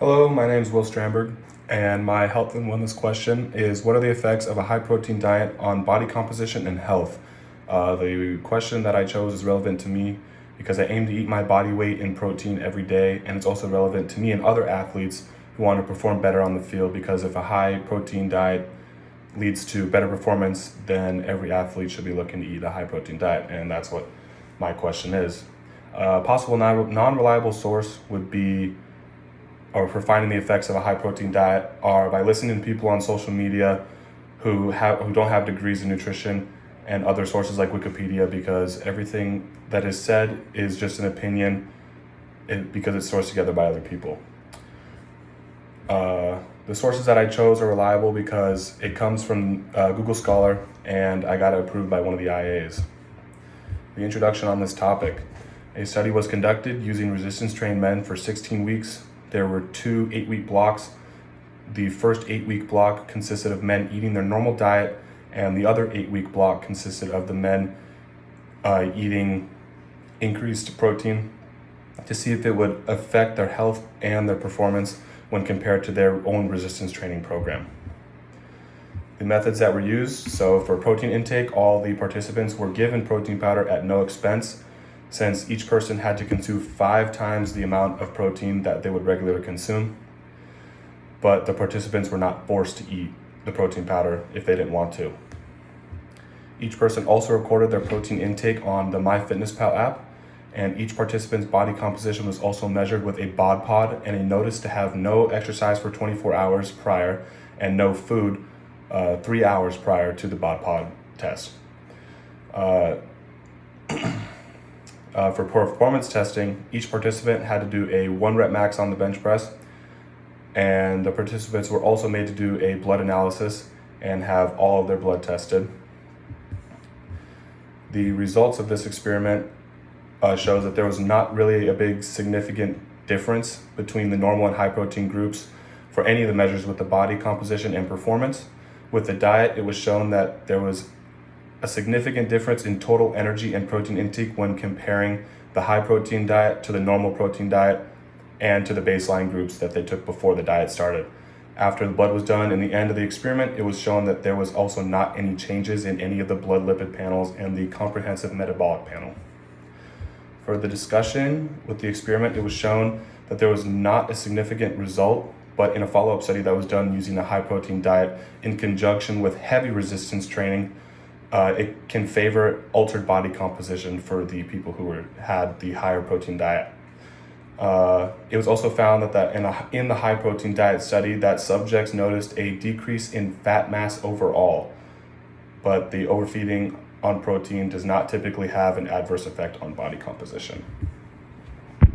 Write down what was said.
Hello, my name is Will Stramberg, and my health and wellness question is what are the effects of a high protein diet on body composition and health? The question that I chose is relevant to me because I aim to eat my body weight in protein every day, and it's also relevant to me and other athletes who want to perform better on the field because if a high protein diet leads to better performance, then every athlete should be looking to eat a high protein diet, and that's what my question is. A possible non-reliable source would be or for finding the effects of a high protein diet are by listening to people on social media who don't have degrees in nutrition and other sources like Wikipedia, because everything that is said is just an opinion because it's sourced together by other people. The sources that I chose are reliable because it comes from Google Scholar and I got it approved by one of the IAs. The introduction on this topic. A study was conducted using resistance trained men for 16 weeks. There were two 8-week blocks. The first 8-week block consisted of men eating their normal diet, and the other 8-week block consisted of the men eating increased protein to see if it would affect their health and their performance when compared to their own resistance training program. The methods that were used, so for protein intake, all the participants were given protein powder at no expense, since each person had to consume 5 times the amount of protein that they would regularly consume. But the participants were not forced to eat the protein powder if they didn't want to. Each person also recorded their protein intake on the MyFitnessPal app, and each participant's body composition was also measured with a bod pod and a notice to have no exercise for 24 hours prior and no food 3 hours prior to the bod pod test. For performance testing, each participant had to do a 1 rep max on the bench press, and the participants were also made to do a blood analysis and have all of their blood tested. The results of this experiment shows that there was not really a big significant difference between the normal and high protein groups for any of the measures with the body composition and performance. With the diet, it was shown that there was a significant difference in total energy and protein intake when comparing the high protein diet to the normal protein diet and to the baseline groups that they took before the diet started. After the blood was done in the end of the experiment, it was shown that there was also not any changes in any of the blood lipid panels and the comprehensive metabolic panel. For the discussion with the experiment, it was shown that there was not a significant result, but in a follow-up study that was done using a high protein diet in conjunction with heavy resistance training, it can favor altered body composition for the people who had the higher protein diet. It was also found that in the high protein diet study that subjects noticed a decrease in fat mass overall, but the overfeeding on protein does not typically have an adverse effect on body composition.